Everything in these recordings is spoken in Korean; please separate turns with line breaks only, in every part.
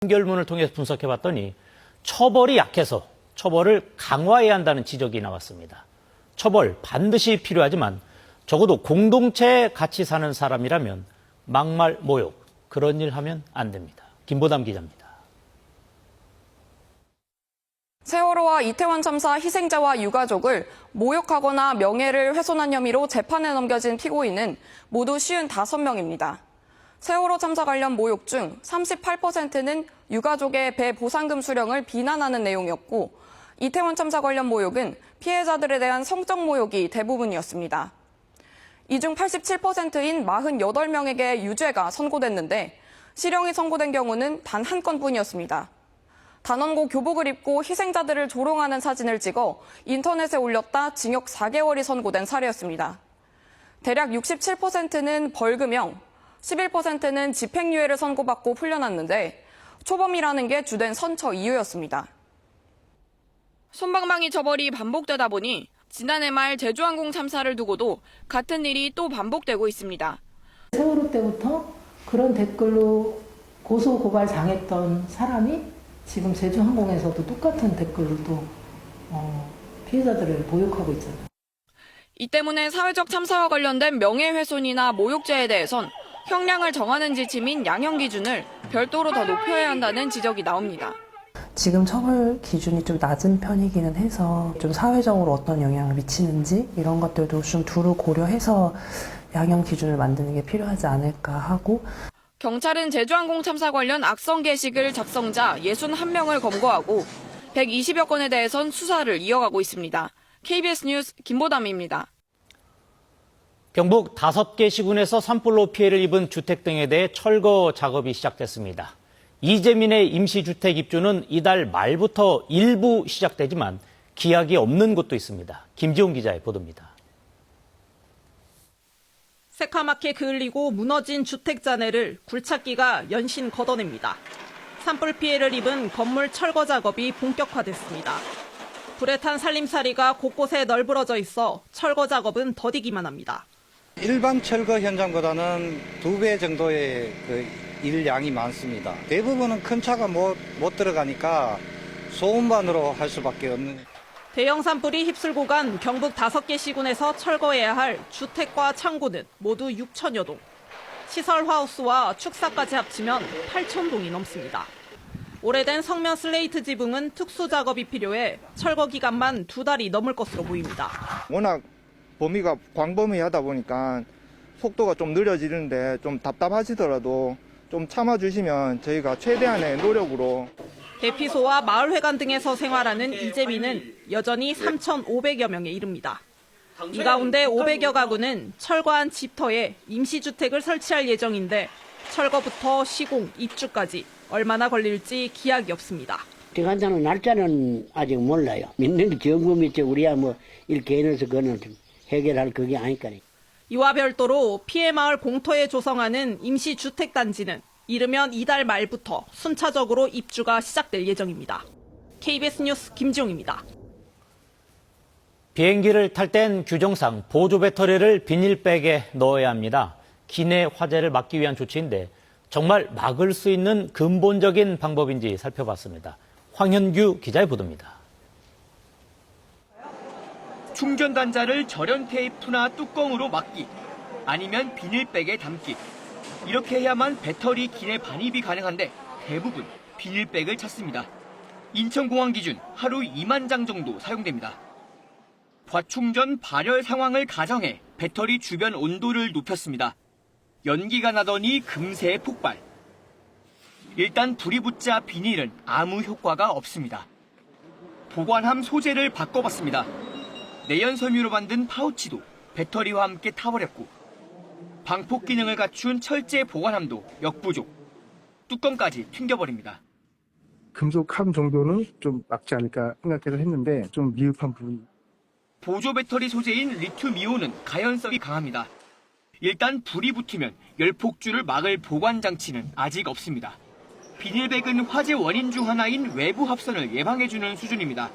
판결문을 통해서 분석해봤더니 처벌이 약해서 처벌을 강화해야 한다는 지적이 나왔습니다. 처벌 반드시 필요하지만 적어도 공동체에 같이 사는 사람이라면 막말, 모욕 그런 일 하면 안 됩니다. 김보담 기자입니다.
세월호와 이태원 참사 희생자와 유가족을 모욕하거나 명예를 훼손한 혐의로 재판에 넘겨진 피고인은 모두 55명입니다. 세월호 참사 관련 모욕 중 38%는 유가족의 배 보상금 수령을 비난하는 내용이었고, 이태원 참사 관련 모욕은 피해자들에 대한 성적 모욕이 대부분이었습니다. 이 중 87%인 48명에게 유죄가 선고됐는데 실형이 선고된 경우는 단 한 건뿐이었습니다. 단원고 교복을 입고 희생자들을 조롱하는 사진을 찍어 인터넷에 올렸다 징역 4개월이 선고된 사례였습니다. 대략 67%는 벌금형, 11%는 집행유예를 선고받고 풀려났는데 초범이라는 게 주된 선처 이유였습니다. 솜방망이 처벌이 반복되다 보니 지난해 말 제주항공 참사를 두고도 같은 일이 또 반복되고 있습니다.
세월호 때부터 그런 댓글로 고소 고발 당했던 사람이 지금 제주항공에서도 똑같은 댓글로 또 피해자들을 모욕하고 있잖아요.
이 때문에 사회적 참사와 관련된 명예훼손이나 모욕죄에 대해선 형량을 정하는 지침인 양형 기준을 별도로 더 높여야 한다는 지적이 나옵니다.
지금 처벌 기준이 좀 낮은 편이기는 해서 좀 사회적으로 어떤 영향을 미치는지 이런 것들도 좀 두루 고려해서 양형 기준을 만드는 게 필요하지 않을까 하고,
경찰은 제주항공 참사 관련 악성 게시글 작성자 61명을 검거하고 120여 건에 대해선 수사를 이어가고 있습니다. KBS 뉴스 김보담입니다.
경북 5개 시군에서 산불로 피해를 입은 주택 등에 대해 철거 작업이 시작됐습니다. 이재민의 임시주택 입주는 이달 말부터 일부 시작되지만 기약이 없는 곳도 있습니다. 김지용 기자의 보도입니다.
새카맣게 그을리고 무너진 주택 잔해를 굴착기가 연신 걷어냅니다. 산불 피해를 입은 건물 철거 작업이 본격화됐습니다. 불에 탄 살림살이가 곳곳에 널브러져 있어 철거 작업은 더디기만 합니다.
일반 철거 현장보다는 2배 정도의 일량이 많습니다. 대부분은 큰 차가 못 들어가니까 소음반으로 할 수밖에 없는.
대형 산불이 휩쓸고 간 경북 5개 시군에서 철거해야 할 주택과 창고는 모두 6천여 동. 시설 하우스와 축사까지 합치면 8천 동이 넘습니다. 오래된 성면 슬레이트 지붕은 특수 작업이 필요해 철거 기간만 2달이 넘을 것으로 보입니다.
워낙 범위가 광범위하다 보니까 속도가 좀 느려지는데 좀 답답하시더라도 좀 참아주시면 저희가 최대한의 노력으로.
대피소와 마을회관 등에서 생활하는 이재민은 여전히 3,500여 명에 이릅니다. 이 가운데 500여 가구는 철거한 집터에 임시주택을 설치할 예정인데 철거부터 시공, 입주까지 얼마나 걸릴지 기약이 없습니다.
들어간다는 날짜는 아직 몰라요. 믿는 게 정부미지 우리야 뭐 이렇게 해서 그거는 해결할 그게 아니까요.
이와 별도로 피해 마을 공터에 조성하는 임시주택단지는 이르면 이달 말부터 순차적으로 입주가 시작될 예정입니다. KBS 뉴스 김지용입니다.
비행기를 탈 땐 규정상 보조 배터리를 비닐백에 넣어야 합니다. 기내 화재를 막기 위한 조치인데 정말 막을 수 있는 근본적인 방법인지 살펴봤습니다. 황현규 기자의 보도입니다.
충전 단자를 절연 테이프나 뚜껑으로 막기, 아니면 비닐백에 담기. 이렇게 해야만 배터리 기내 반입이 가능한데 대부분 비닐백을 찾습니다. 인천공항 기준 하루 2만 장 정도 사용됩니다. 과충전 발열 상황을 가정해 배터리 주변 온도를 높였습니다. 연기가 나더니 금세 폭발. 일단 불이 붙자 비닐은 아무 효과가 없습니다. 보관함 소재를 바꿔봤습니다. 내연 섬유로 만든 파우치도 배터리와 함께 타버렸고, 방폭 기능을 갖춘 철제 보관함도 역부족. 뚜껑까지 튕겨버립니다.
금속함 정도는 좀 막지 않을까 생각해서 했는데 좀 미흡한 부분이.
보조 배터리 소재인 리튬이온은 가연성이 강합니다. 일단 불이 붙으면 열폭주를 막을 보관 장치는 아직 없습니다. 비닐백은 화재 원인 중 하나인 외부 합선을 예방해주는 수준입니다.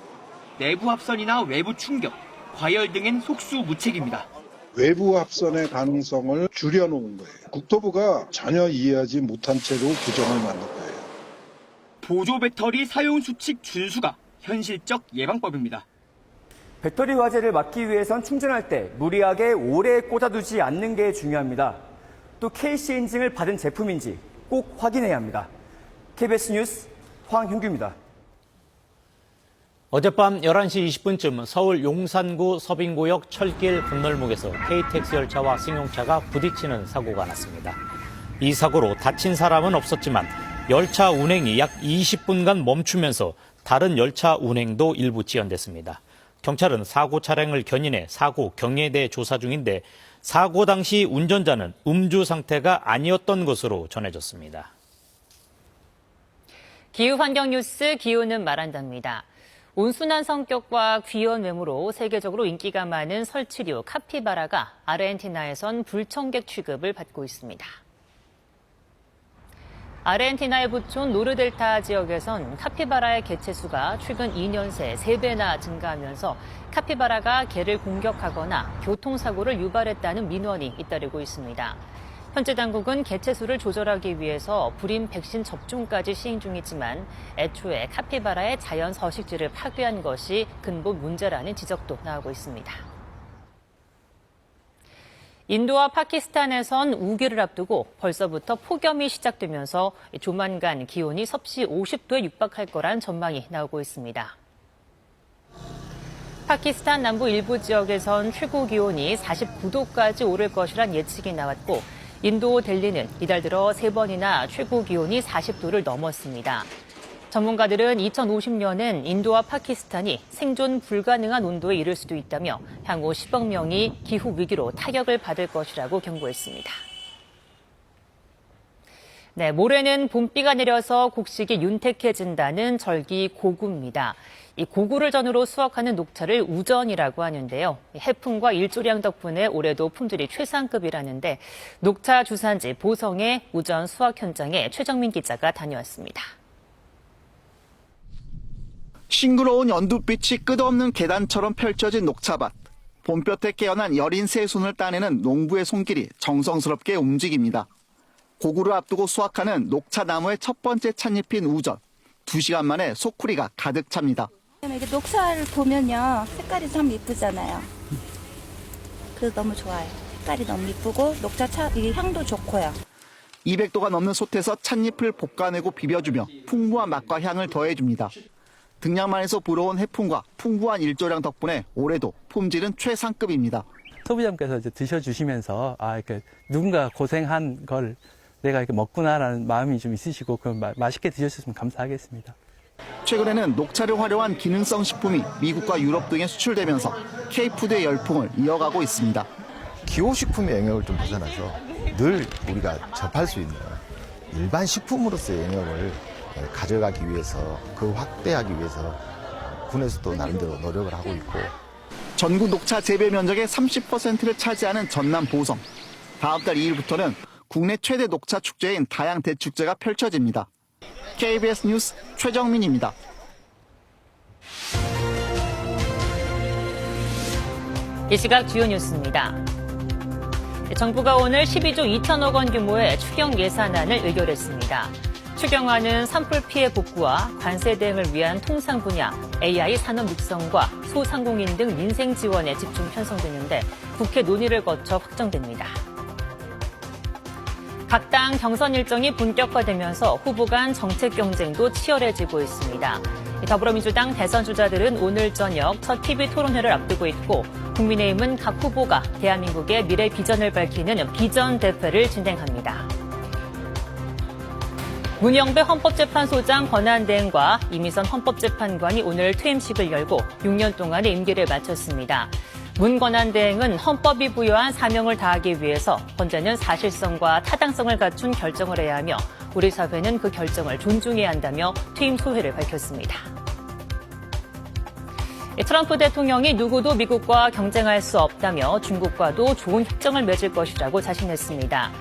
내부 합선이나 외부 충격, 과열 등엔 속수무책입니다.
외부 합선의 가능성을 줄여놓은 거예요. 국토부가 전혀 이해하지 못한 채로 규정을 만든 거예요.
보조 배터리 사용 수칙 준수가 현실적 예방법입니다.
배터리 화재를 막기 위해선 충전할 때 무리하게 오래 꽂아두지 않는 게 중요합니다. 또 KC 인증을 받은 제품인지 꼭 확인해야 합니다. KBS 뉴스 황형규입니다.
어젯밤 11시 20분쯤 서울 용산구 서빙구역 철길 건널목에서 KTX 열차와 승용차가 부딪히는 사고가 났습니다. 이 사고로 다친 사람은 없었지만 열차 운행이 약 20분간 멈추면서 다른 열차 운행도 일부 지연됐습니다. 경찰은 사고 차량을 견인해 사고 경위에 대해 조사 중인데 사고 당시 운전자는 음주 상태가 아니었던 것으로 전해졌습니다.
기후환경 뉴스 기후는 말한답니다. 온순한 성격과 귀여운 외모로 세계적으로 인기가 많은 설치류 카피바라가 아르헨티나에선 불청객 취급을 받고 있습니다. 아르헨티나의 부촌 노르델타 지역에선 카피바라의 개체수가 최근 2년 새 3배나 증가하면서 카피바라가 개를 공격하거나 교통사고를 유발했다는 민원이 잇따르고 있습니다. 현재 당국은 개체수를 조절하기 위해서 불임 백신 접종까지 시행 중이지만 애초에 카피바라의 자연 서식지를 파괴한 것이 근본 문제라는 지적도 나오고 있습니다. 인도와 파키스탄에선 우기를 앞두고 벌써부터 폭염이 시작되면서 조만간 기온이 섭씨 50도에 육박할 거란 전망이 나오고 있습니다. 파키스탄 남부 일부 지역에선 최고 기온이 49도까지 오를 것이란 예측이 나왔고 인도 델리는 이달 들어 3번이나 최고 기온이 40도를 넘었습니다. 전문가들은 2050년엔 인도와 파키스탄이 생존 불가능한 온도에 이를 수도 있다며 향후 10억 명이 기후 위기로 타격을 받을 것이라고 경고했습니다. 네, 모레는 봄비가 내려서 곡식이 윤택해진다는 절기 고구입니다. 이 고구를 전후로 수확하는 녹차를 우전이라고 하는데요. 해풍과 일조량 덕분에 올해도 품질이 최상급이라는데 녹차 주산지 보성의 우전 수확 현장에 최정민 기자가 다녀왔습니다.
싱그러운 연두빛이 끝없는 계단처럼 펼쳐진 녹차밭. 봄볕에 깨어난 여린 새순을 따내는 농부의 손길이 정성스럽게 움직입니다. 고구를 앞두고 수확하는 녹차나무의 첫 번째 찻잎인 우전. 2시간 만에 소쿠리가 가득 찹니다.
이게 녹차를 보면요, 색깔이 참 이쁘잖아요. 그래서 너무 좋아요. 색깔이 너무 이쁘고 녹차 이 향도 좋고요.
200도가 넘는 솥에서 찻잎을 볶아내고 비벼주며 풍부한 맛과 향을 더해줍니다. 등량만에서 불어온 해풍과 풍부한 일조량 덕분에 올해도 품질은 최상급입니다.
소비자분께서 이제 드셔주시면서 이렇게 누군가 고생한 걸 내가 이렇게 먹구나라는 마음이 좀 있으시고 맛있게 드셨으면 감사하겠습니다.
최근에는 녹차를 활용한 기능성 식품이 미국과 유럽 등에 수출되면서 K푸드의 열풍을 이어가고 있습니다.
기호식품의 영역을 좀 벗어나서 늘 우리가 접할 수 있는 일반 식품으로서의 영역을 가져가기 위해서 그 확대하기 위해서 군에서도 나름대로 노력을 하고 있고
전국 녹차 재배 면적의 30%를 차지하는 전남 보성. 다음 달 2일부터는 국내 최대 녹차 축제인 다양 대축제가 펼쳐집니다. KBS 뉴스 최정민입니다.
이 시각 주요 뉴스입니다. 정부가 오늘 12조 2천억 원 규모의 추경 예산안을 의결했습니다. 추경안은 산불 피해 복구와 관세 대응을 위한 통상 분야, AI 산업 육성과 소상공인 등 민생 지원에 집중 편성되는데 국회 논의를 거쳐 확정됩니다. 각 당 경선 일정이 본격화되면서 후보 간 정책 경쟁도 치열해지고 있습니다. 더불어민주당 대선 주자들은 오늘 저녁 첫 TV 토론회를 앞두고 있고 국민의힘은 각 후보가 대한민국의 미래 비전을 밝히는 비전 대회를 진행합니다. 문영배 헌법재판소장 권한대행과 이미선 헌법재판관이 오늘 퇴임식을 열고 6년 동안의 임기를 마쳤습니다. 문 권한대행은 헌법이 부여한 사명을 다하기 위해서 헌재는 사실성과 타당성을 갖춘 결정을 해야 하며 우리 사회는 그 결정을 존중해야 한다며 퇴임 소회를 밝혔습니다. 트럼프 대통령이 누구도 미국과 경쟁할 수 없다며 중국과도 좋은 협정을 맺을 것이라고 자신했습니다.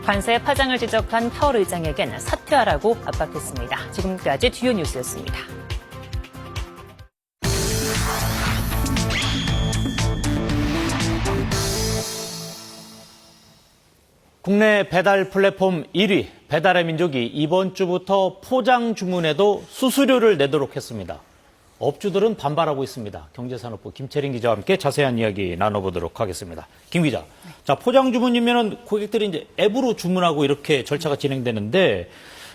관세 파장을 지적한 파월 의장에겐 사퇴하라고 압박했습니다. 지금까지 주요 뉴스였습니다.
국내 배달 플랫폼 1위 배달의 민족이 이번 주부터 포장 주문에도 수수료를 내도록 했습니다. 업주들은 반발하고 있습니다. 경제산업부 김채린 기자와 함께 자세한 이야기 나눠보도록 하겠습니다. 김 기자, 자, 포장 주문이면은 고객들이 이제 앱으로 주문하고 이렇게 절차가 진행되는데,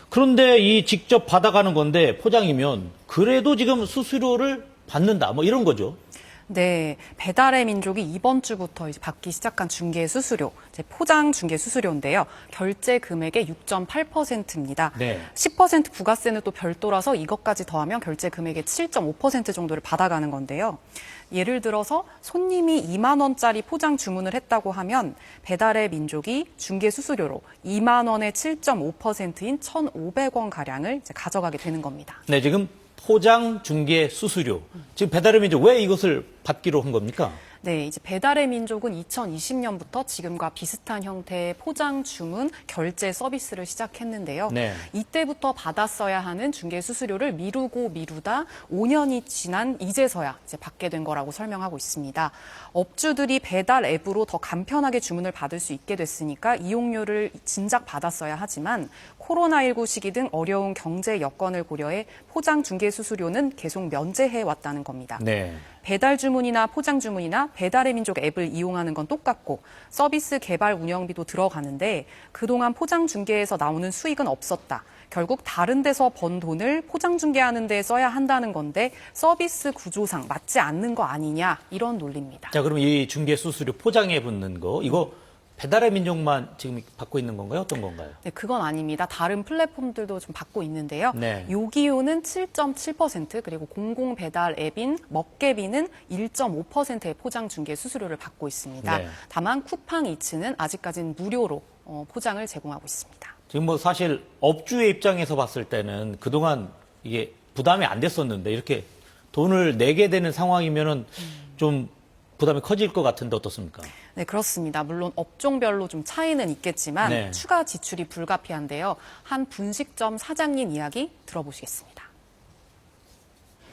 그런데 이 직접 받아가는 건데 포장이면 그래도 지금 수수료를 받는다, 뭐 이런 거죠.
네, 배달의 민족이 이번 주부터 이제 받기 시작한 중개 수수료, 이제 포장 중개 수수료인데요. 결제 금액의 6.8%입니다.
네.
10% 부가세는 또 별도라서 이것까지 더하면 결제 금액의 7.5% 정도를 받아가는 건데요. 예를 들어서 손님이 2만 원짜리 포장 주문을 했다고 하면 배달의 민족이 중개 수수료로 2만 원의 7.5%인 1,500원 가량을 이제 가져가게 되는 겁니다.
네, 지금 포장 중개 수수료. 지금 배달의 민족 왜 이것을 받기로 한 겁니까?
네, 이제 배달의 민족은 2020년부터 지금과 비슷한 형태의 포장 주문 결제 서비스를 시작했는데요.
네.
이때부터 받았어야 하는 중개 수수료를 미루다 5년이 지난 이제서야 이제 받게 된 거라고 설명하고 있습니다. 업주들이 배달 앱으로 더 간편하게 주문을 받을 수 있게 됐으니까 이용료를 진작 받았어야 하지만 코로나19 시기 등 어려운 경제 여건을 고려해 포장 중개 수수료는 계속 면제해 왔다는 겁니다.
네.
배달 주문이나 포장 주문이나 배달의 민족 앱을 이용하는 건 똑같고 서비스 개발 운영비도 들어가는데 그동안 포장 중개에서 나오는 수익은 없었다. 결국 다른 데서 번 돈을 포장 중개하는 데 써야 한다는 건데 서비스 구조상 맞지 않는 거 아니냐, 이런 논리입니다.
자, 그럼 이 중개 수수료 포장에 붙는 거, 이거 배달의 민족만 지금 받고 있는 건가요? 어떤 건가요?
네, 그건 아닙니다. 다른 플랫폼들도 좀 받고 있는데요.
네.
요기요는 7.7%, 그리고 공공 배달 앱인 먹개비는 1.5%의 포장 중개 수수료를 받고 있습니다.
네.
다만 쿠팡이츠는 아직까지는 무료로 포장을 제공하고 있습니다.
지금 뭐 사실 업주의 입장에서 봤을 때는 그동안 이게 부담이 안 됐었는데 이렇게 돈을 내게 되는 상황이면은 좀 부담이 커질 것 같은데 어떻습니까?
네, 그렇습니다. 물론 업종별로 좀 차이는 있겠지만
네.
추가 지출이 불가피한데요. 한 분식점 사장님 이야기 들어보시겠습니다.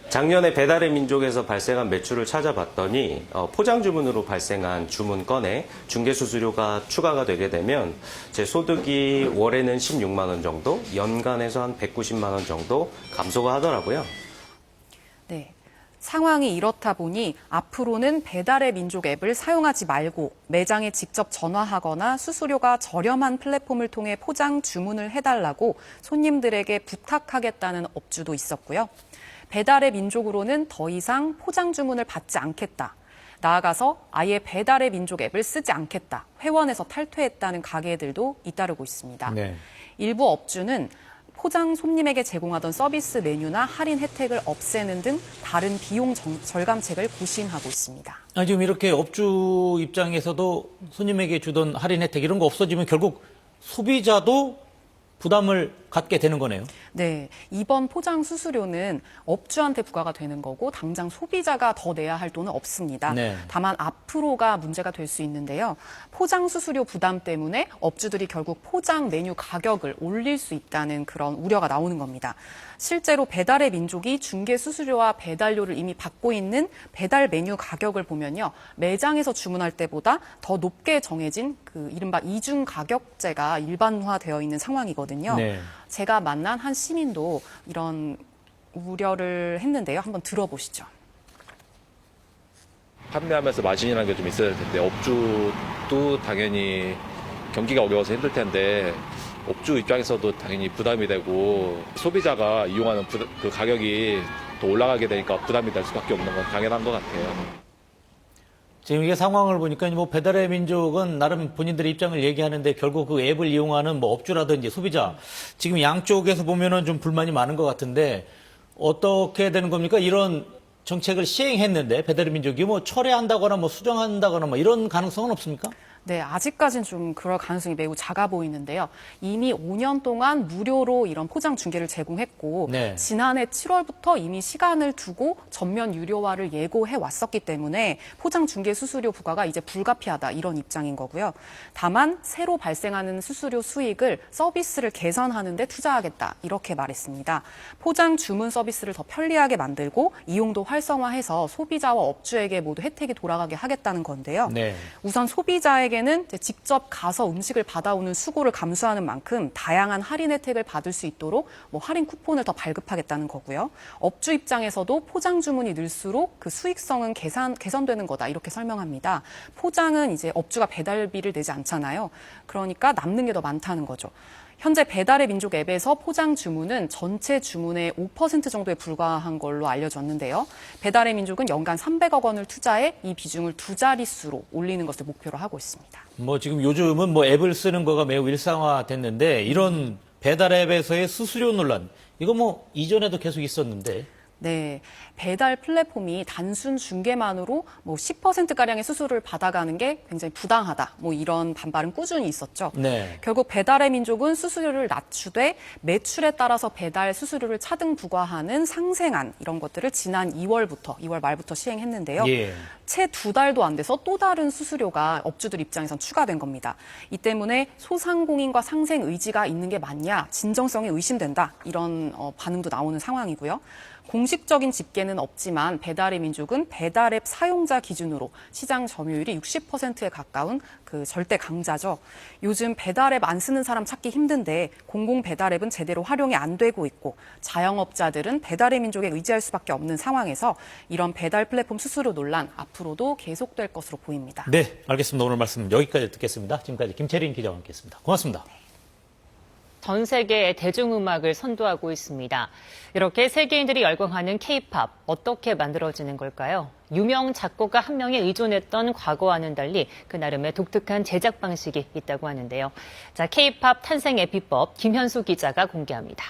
작년에 배달의 민족에서 발생한 매출을 찾아봤더니 포장 주문으로 발생한 주문 건에 중개 수수료가 추가가 되게 되면 제 소득이 월에는 16만 원 정도, 연간에서 한 190만 원 정도 감소가 하더라고요.
네. 상황이 이렇다 보니 앞으로는 배달의 민족 앱을 사용하지 말고 매장에 직접 전화하거나 수수료가 저렴한 플랫폼을 통해 포장 주문을 해달라고 손님들에게 부탁하겠다는 업주도 있었고요. 배달의 민족으로는 더 이상 포장 주문을 받지 않겠다. 나아가서 아예 배달의 민족 앱을 쓰지 않겠다. 회원에서 탈퇴했다는 가게들도 잇따르고 있습니다.
네.
일부 업주는 포장 손님에게 제공하던 서비스 메뉴나 할인 혜택을 없애는 등 다른 비용 절감책을 고심하고 있습니다.
지금 이렇게 업주 입장에서도 손님에게 주던 할인 혜택 이런 거 없어지면 결국 소비자도 부담을 갖게 되는 거네요.
네, 이번 포장 수수료는 업주한테 부과가 되는 거고 당장 소비자가 더 내야 할 돈은 없습니다.
네.
다만 앞으로가 문제가 될 수 있는데요. 포장 수수료 부담 때문에 업주들이 결국 포장 메뉴 가격을 올릴 수 있다는 그런 우려가 나오는 겁니다. 실제로 배달의 민족이 중개 수수료와 배달료를 이미 받고 있는 배달 메뉴 가격을 보면요. 매장에서 주문할 때보다 더 높게 정해진 그 이른바 이중 가격제가 일반화되어 있는 상황이거든요.
네.
제가 만난 한 시민도 이런 우려를 했는데요. 한번 들어보시죠.
판매하면서 마진이라는 게 좀 있어야 될 텐데 업주도 당연히 경기가 어려워서 힘들 텐데 업주 입장에서도 당연히 부담이 되고 소비자가 이용하는 그 가격이 더 올라가게 되니까 부담이 될 수밖에 없는 건 당연한 것 같아요.
지금 이게 상황을 보니까 뭐 배달의 민족은 나름 본인들의 입장을 얘기하는데 결국 그 앱을 이용하는 뭐 업주라든지 소비자 지금 양쪽에서 보면은 좀 불만이 많은 것 같은데 어떻게 되는 겁니까? 이런 정책을 시행했는데 배달의 민족이 뭐 철회한다거나 뭐 수정한다거나 뭐 이런 가능성은 없습니까?
네, 아직까지는 좀 그럴 가능성이 매우 작아 보이는데요. 이미 5년 동안 무료로 이런 포장 중개를 제공했고
네.
지난해 7월부터 이미 시간을 두고 전면 유료화를 예고해 왔었기 때문에 포장 중개 수수료 부과가 이제 불가피하다 이런 입장인 거고요. 다만 새로 발생하는 수수료 수익을 서비스를 개선하는 데 투자하겠다 이렇게 말했습니다. 포장 주문 서비스를 더 편리하게 만들고 이용도 활성화해서 소비자와 업주에게 모두 혜택이 돌아가게 하겠다는 건데요.
네.
우선 소비자에게는 세계에는 이제 직접 가서 음식을 받아오는 수고를 감수하는 만큼 다양한 할인 혜택을 받을 수 있도록 뭐 할인 쿠폰을 더 발급하겠다는 거고요. 업주 입장에서도 포장 주문이 늘수록 그 수익성은 개선되는 거다 이렇게 설명합니다. 포장은 이제 업주가 배달비를 내지 않잖아요. 그러니까 남는 게 더 많다는 거죠. 현재 배달의 민족 앱에서 포장 주문은 전체 주문의 5% 정도에 불과한 걸로 알려졌는데요. 배달의 민족은 연간 300억 원을 투자해 이 비중을 2자릿수로 올리는 것을 목표로 하고 있습니다.
뭐 지금 요즘은 뭐 앱을 쓰는 거가 매우 일상화됐는데 이런 배달 앱에서의 수수료 논란 이거 뭐 이전에도 계속 있었는데.
네, 배달 플랫폼이 단순 중개만으로 뭐 10%가량의 수수료를 받아가는 게 굉장히 부당하다. 뭐 이런 반발은 꾸준히 있었죠.
네.
결국 배달의 민족은 수수료를 낮추되 매출에 따라서 배달 수수료를 차등 부과하는 상생안 이런 것들을 지난 2월 말부터 시행했는데요.
예.
채 2달도 안 돼서 또 다른 수수료가 업주들 입장에선 추가된 겁니다. 이 때문에 소상공인과 상생 의지가 있는 게 맞냐, 진정성이 의심된다. 이런 반응도 나오는 상황이고요. 공식적인 집계는 없지만 배달의 민족은 배달앱 사용자 기준으로 시장 점유율이 60%에 가까운 그 절대 강자죠. 요즘 배달앱 안 쓰는 사람 찾기 힘든데 공공 배달앱은 제대로 활용이 안 되고 있고 자영업자들은 배달의 민족에 의지할 수밖에 없는 상황에서 이런 배달 플랫폼 수수료 논란 앞으로도 계속될 것으로 보입니다.
네, 알겠습니다. 오늘 말씀 여기까지 듣겠습니다. 지금까지 김채린 기자와 함께했습니다. 고맙습니다.
전 세계의 대중음악을 선도하고 있습니다. 이렇게 세계인들이 열광하는 K-팝 어떻게 만들어지는 걸까요? 유명 작곡가 한 명에 의존했던 과거와는 달리 그 나름의 독특한 제작 방식이 있다고 하는데요. 자, K-팝 탄생의 비법 김현수 기자가 공개합니다.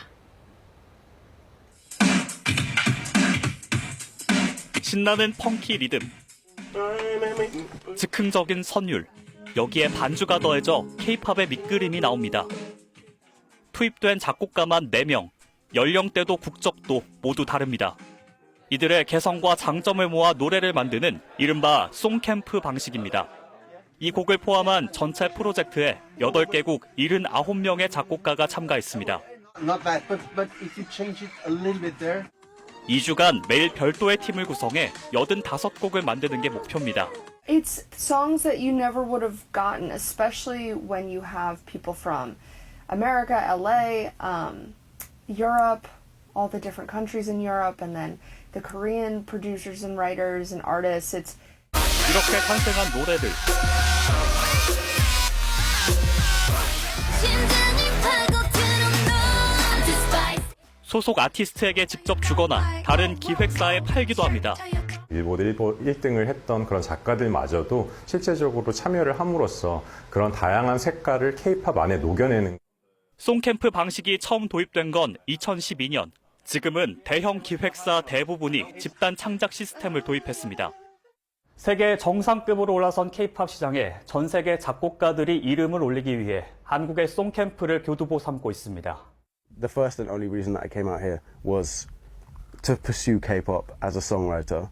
신나는 펑키 리듬, 즉흥적인 선율, 여기에 반주가 더해져 K-팝의 밑그림이 나옵니다. 투입된 작곡가만 4명, 연령대도 국적도 모두 다릅니다. 이들의 개성과 장점을 모아 노래를 만드는 이른바 송캠프 방식입니다. 이 곡을 포함한 전체 프로젝트에 8개국 79명의 작곡가가 참가했습니다. 2주간 매일 별도의 팀을 구성해 85곡을 만드는 게 목표입니다.
It's songs that you never would have gotten, especially when you have people from America, LA, Europe, all the different countries in Europe, and then the Korean producers and writers and artists.
이렇게 탄생한 노래들. 소속 아티스트에게 직접 주거나 다른 기획사에 팔기도 합니다.
빌보드 1등을 했던 그런 작가들마저도 실제적으로 참여를 함으로써 그런 다양한 색깔을 K-팝 안에 녹여내는
송캠프 방식이 처음 도입된 건 2012년. 지금은 대형 기획사 대부분이 집단 창작 시스템을 도입했습니다.
세계 정상급으로 올라선 K-팝 시장에 전 세계 작곡가들이 이름을 올리기 위해 한국의 송캠프를 교두보 삼고 있습니다.
The first and only reason that I came out here was to pursue K-pop as a songwriter.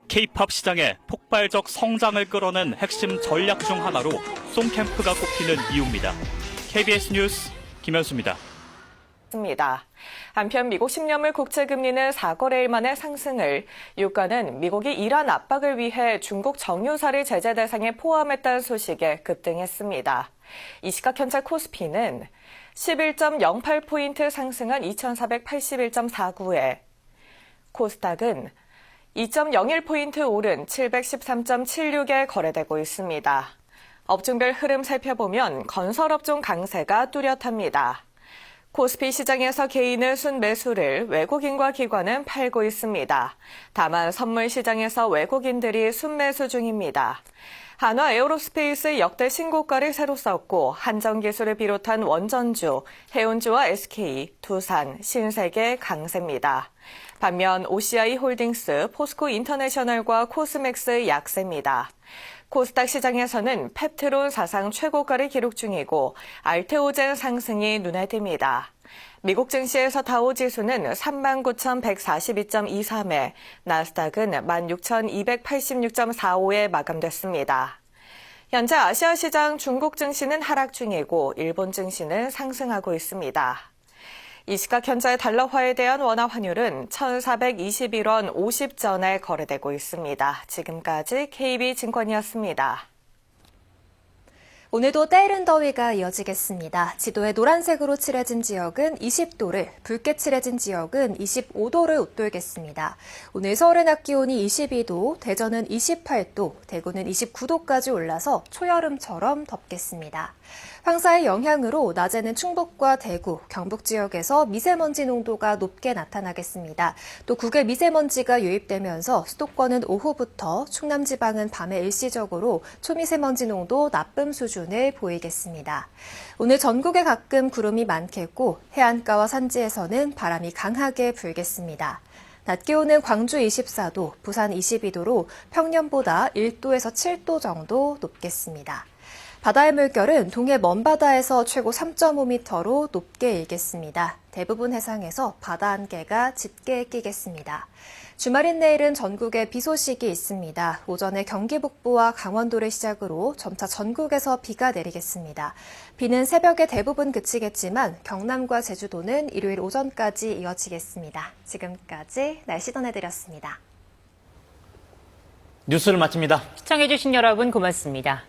K-팝 시장에 폭발적 성장을 끌어낸 핵심 전략 중 하나로 송캠프가 꼽히는 이유입니다. KBS 뉴스 김현수입니다.
한편 미국 10년물 국채금리는 4거래일 만에 상승을, 유가는 미국이 이란 압박을 위해 중국 정유사를 제재 대상에 포함했다는 소식에 급등했습니다. 이 시각 현재 코스피는 11.08포인트 상승한 2481.49에, 코스닥은 2.01포인트 오른 713.76에 거래되고 있습니다. 업종별 흐름 살펴보면 건설업종 강세가 뚜렷합니다. 코스피 시장에서 개인의 순매수를 외국인과 기관은 팔고 있습니다. 다만 선물 시장에서 외국인들이 순매수 중입니다. 한화 에어로스페이스 역대 신고가를 새로 썼고 한정기술을 비롯한 원전주, 해운주와 SK, 두산, 신세계 강세입니다. 반면 OCI 홀딩스, 포스코 인터내셔널과 코스맥스 약세입니다. 코스닥 시장에서는 펩트론 사상 최고가를 기록 중이고 알테오젠 상승이 눈에 띕니다. 미국 증시에서 다우지수는 39,142.23에, 나스닥은 16,286.45에 마감됐습니다. 현재 아시아 시장 중국 증시는 하락 중이고 일본 증시는 상승하고 있습니다. 이 시각 현재 달러화에 대한 원화 환율은 1,421원 50전에 거래되고 있습니다. 지금까지 KB증권이었습니다.
오늘도 때이른 더위가 이어지겠습니다. 지도에 노란색으로 칠해진 지역은 20도를, 붉게 칠해진 지역은 25도를 웃돌겠습니다. 오늘 서울의 낮 기온이 22도, 대전은 28도, 대구는 29도까지 올라서 초여름처럼 덥겠습니다. 황사의 영향으로 낮에는 충북과 대구, 경북 지역에서 미세먼지 농도가 높게 나타나겠습니다. 또 국외 미세먼지가 유입되면서 수도권은 오후부터, 충남 지방은 밤에 일시적으로 초미세먼지 농도 나쁨 수준을 보이겠습니다. 오늘 전국에 가끔 구름이 많겠고 해안가와 산지에서는 바람이 강하게 불겠습니다. 낮 기온은 광주 24도, 부산 22도로 평년보다 1도에서 7도 정도 높겠습니다. 바다의 물결은 동해 먼바다에서 최고 3.5m로 높게 일겠습니다. 대부분 해상에서 바다 안개가 짙게 끼겠습니다. 주말인 내일은 전국에 비 소식이 있습니다. 오전에 경기 북부와 강원도를 시작으로 점차 전국에서 비가 내리겠습니다. 비는 새벽에 대부분 그치겠지만 경남과 제주도는 일요일 오전까지 이어지겠습니다. 지금까지 날씨 전해드렸습니다.
뉴스를 마칩니다.
시청해주신 여러분 고맙습니다.